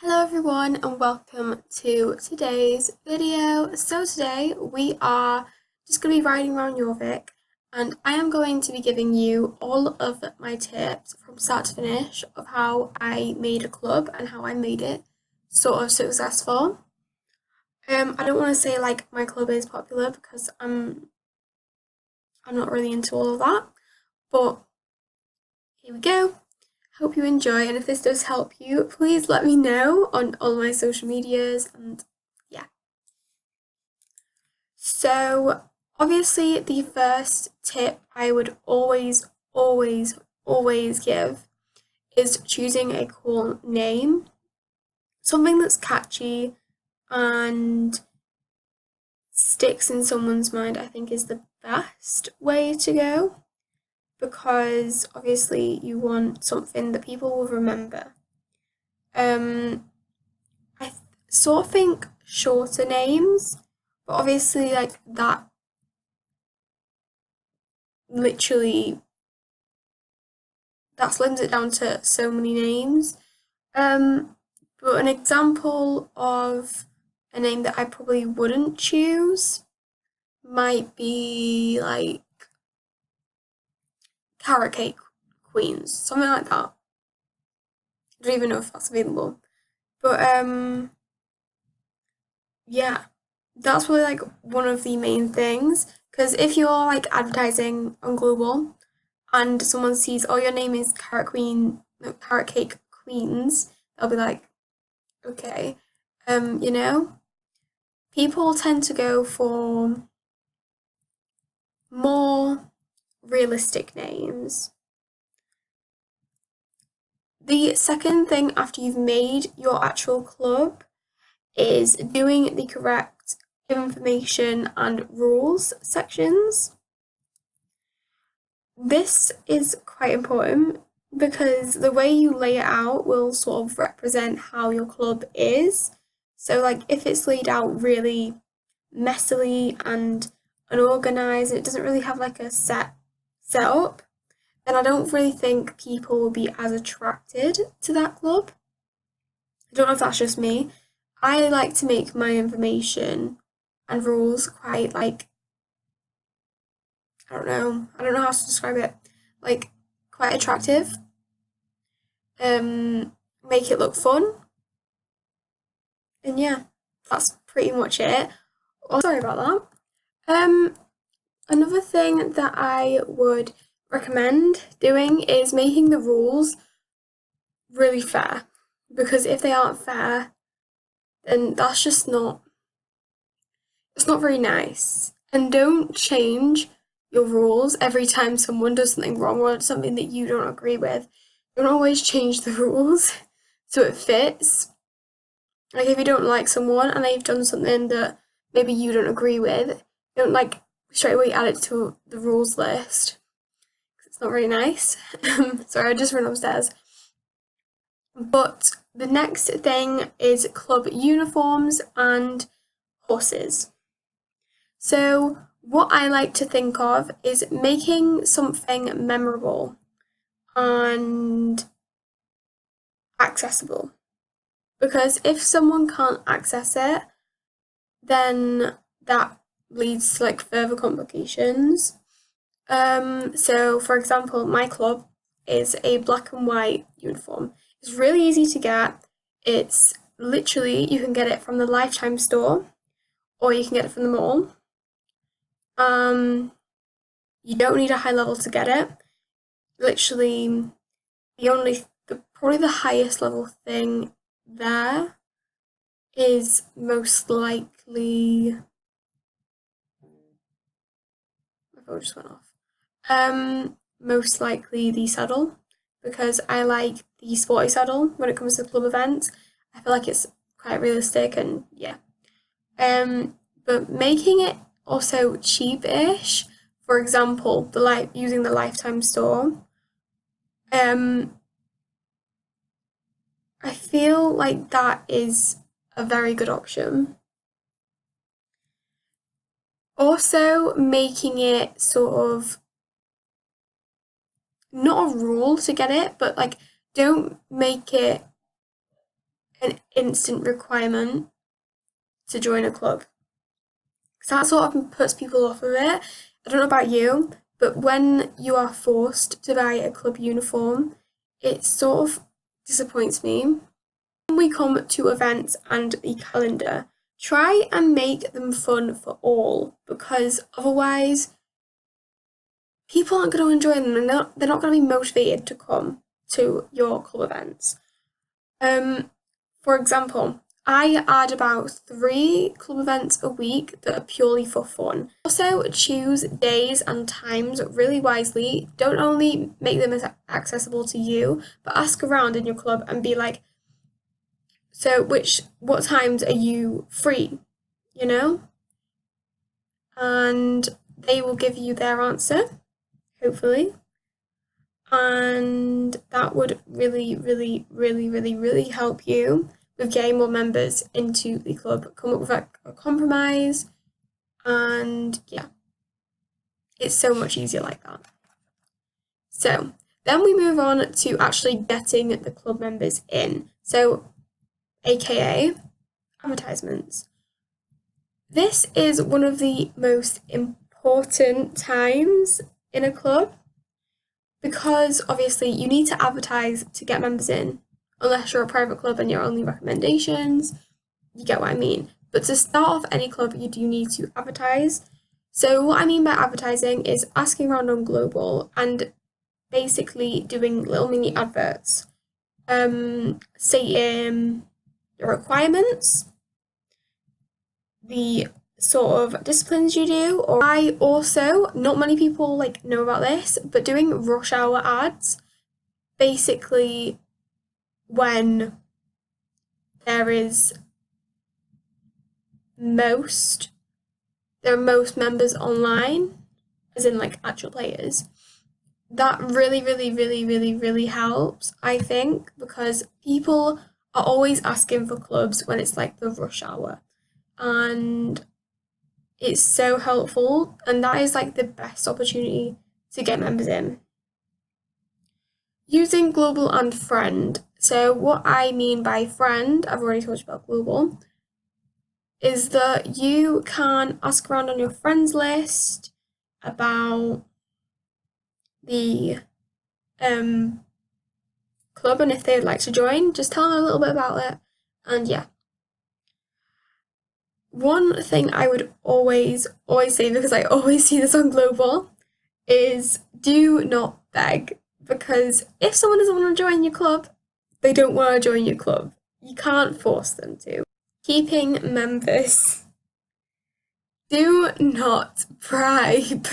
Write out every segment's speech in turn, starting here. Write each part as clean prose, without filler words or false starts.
Hello everyone and welcome to today's video. So today we are just going to be riding around Jorvik and I am going to be giving you all of my tips from start to finish of how I made a club and how I made it sort of successful. I don't want to say like my club is popular because I'm not really into all of that, but here we go. Hope you enjoy, and if this does help you, please let me know on all my social medias and yeah. So, obviously, the first tip I would always give is choosing a cool name, something that's catchy and sticks in someone's mind, I think is the best way to go because obviously you want something that people will remember. Um, I sort of think shorter names, but obviously, like that literally that slims it down to so many names. But an example of a name that I probably wouldn't choose might be like Carrot Cake Queens, something like that. I don't even know if that's available, but yeah, that's really like one of the main things. Because if you're like advertising on Global and someone sees, oh, your name is Carrot Queen, no, Carrot Cake Queens, they'll be like, okay, you know, people tend to go for more realistic names. The second thing after you've made your actual club is doing the correct information and rules sections. This is quite important because the way you lay it out will sort of represent how your club is. So, like, if it's laid out really messily and unorganized, it doesn't really have like a set setup, then I don't really think people will be as attracted to that club. I don't know if that's just me. I like to make my information and rules quite like I don't know how to describe it. Like quite attractive. Make it look fun. And yeah, that's pretty much it. Oh, sorry about that. Another thing that I would recommend doing is making the rules really fair. Because if they aren't fair, then that's just not it's not very nice. And don't change your rules every time someone does something wrong or something that you don't agree with. Don't always change the rules so it fits. Like if you don't like someone and they've done something that maybe you don't agree with, don't like straight away add it to the rules list. It's not really nice. Sorry, I just ran upstairs. But the next thing is club uniforms and horses. So, what I like to think of is making something memorable and accessible. Because if someone can't access it, then that leads to like further complications. So for example, my club is a black and white uniform. It's really easy to get. It's literally you can get it from the Lifetime store or you can get it from the mall. You don't need a high level to get it. Literally, probably the highest level thing there is most likely. My phone just went off. Most likely the saddle because I like the sporty saddle when it comes to club events. I feel like it's quite realistic and yeah. But making it also cheap-ish, for example, using the Lifetime store. I feel like that is a very good option. Also, making it sort of not a rule to get it, but like don't make it an instant requirement to join a club. So that sort of puts people off of it. I don't know about you, but when you are forced to buy a club uniform, it sort of disappoints me. When we come to events and the calendar, try and make them fun for all, because otherwise people aren't going to enjoy them and they're not going to be motivated to come to your club events. For example, I add about 3 club events a week that are purely for fun. Also, choose days and times really wisely. Don't only make them as accessible to you, but ask around in your club and be like, so what times are you free? You know? And they will give you their answer, hopefully. And that would really, really, really, really, really help you with getting more members into the club. Come up with a compromise, and yeah, it's so much easier like that. So then we move on to actually getting the club members in. So, aka advertisements. This is one of the most important times in a club, because obviously you need to advertise to get members in, unless you're a private club and you're only recommendations, you get what I mean. But to start off any club, you do need to advertise. So what I mean by advertising is asking around on Global and basically doing little mini adverts, stating the requirements, the sort of disciplines you do. Or I also, not many people know about this, but doing rush hour ads, basically when there are most members online, as in actual players. That really, really, really, really, really helps, I think, because people are always asking for clubs when it's the rush hour. And it's so helpful, and that is the best opportunity to get members in. Using Global and Friend. So what I mean by friend, I've already told you about Global, is that you can ask around on your friends list about the club, and if they'd like to join, just tell them a little bit about it. And yeah. One thing I would always say, because I always see this on Global, is do not beg. Because if someone doesn't want to join your club, they don't want to join your club. You can't force them to. Keeping members. Do not bribe.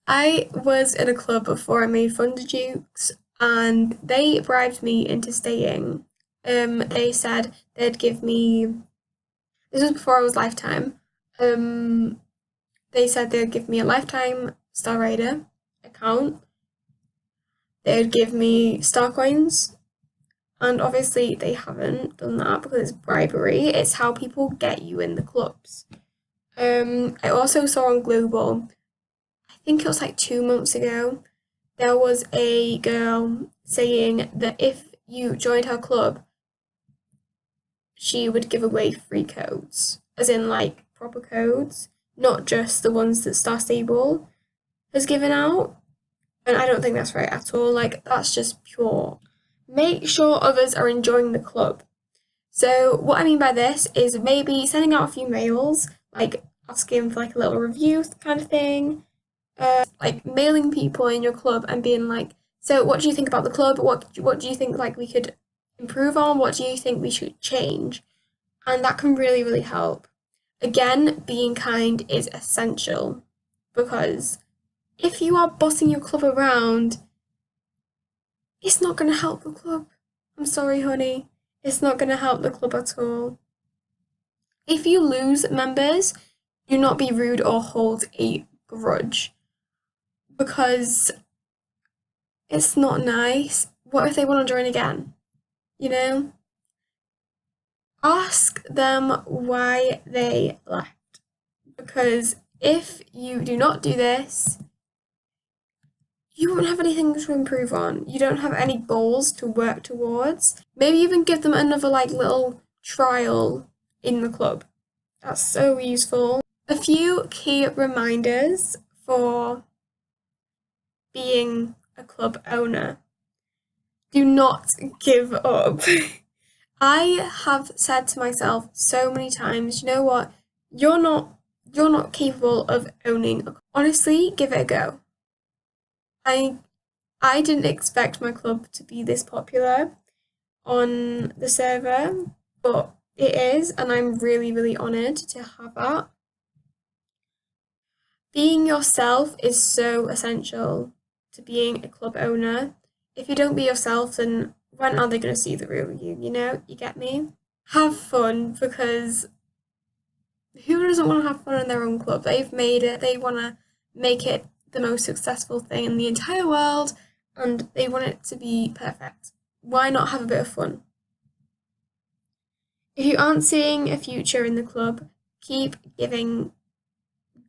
I was in a club before I made Dukes, and they bribed me into staying. They said they'd give me. This was before I was Lifetime. They said they'd give me a Lifetime Star Raider account. They'd give me star coins, and obviously they haven't done that because it's bribery. It's how people get you in the clubs. I also saw on Global, I think it was 2 months ago, there was a girl saying that if you joined her club, she would give away free codes, as in proper codes, not just the ones that Star Stable has given out. And I don't think that's right at all. That's just pure. Make sure others are enjoying the club. So what I mean by this is maybe sending out a few mails, asking for a little review kind of thing, mailing people in your club and being so what do you think about the club? What do you think we could improve on? What do you think we should change? And that can really, really help. Again, being kind is essential, because if you are bossing your club around, it's not going to help the club. I'm sorry, honey. It's not going to help the club at all. If you lose members, do not be rude or hold a grudge, because it's not nice. What if they want to join again? Ask them why they left, because if you do not do this, you won't have anything to improve on. You don't have any goals to work towards. Maybe even give them another like little trial in the club. That's so useful. A few key reminders for being a club owner. Do not give up. I have said to myself so many times, you know what? You're not you're not capable of owning. Honestly, give it a go. I I didn't expect my club to be this popular on the server, but it is, and I'm really, really honoured to have that. Being yourself is so essential to being a club owner. If you don't be yourself, then when are they going to see the real you? You know, you get me? Have fun, because who doesn't want to have fun in their own club? They've made it, they want to make it the most successful thing in the entire world, and they want it to be perfect. Why not have a bit of fun? If you aren't seeing a future in the club, keep giving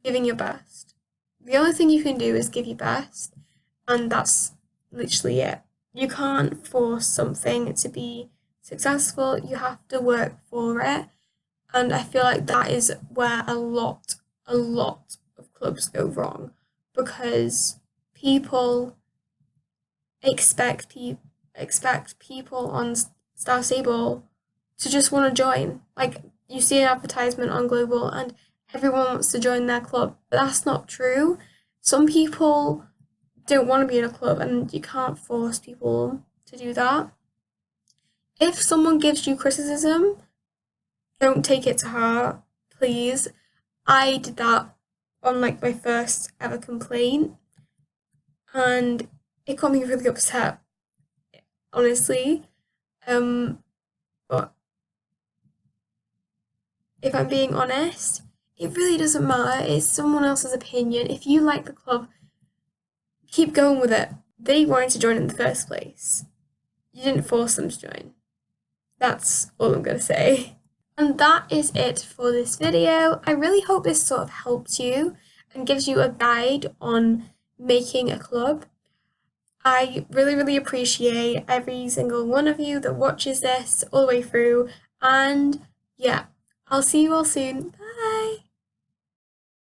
your best. The only thing you can do is give your best, and that's literally it. You can't force something to be successful, you have to work for it. And I feel like that is where a lot of clubs go wrong, because people expect people on Star Stable to just want to join. Like, you see an advertisement on Global and everyone wants to join their club. But that's not true. Some people don't want to be in a club, and you can't force people to do that. If someone gives you criticism, don't take it to heart, please. I did that on like my first ever complaint, and it got me really upset, honestly. But if I'm being honest, it really doesn't matter. It's someone else's opinion. If you like the club, keep going with it. They wanted to join in the first place. You didn't force them to join. That's all I'm going to say. And that is it for this video. I really hope this sort of helps you and gives you a guide on making a club. I really, really appreciate every single one of you that watches this all the way through. And yeah, I'll see you all soon.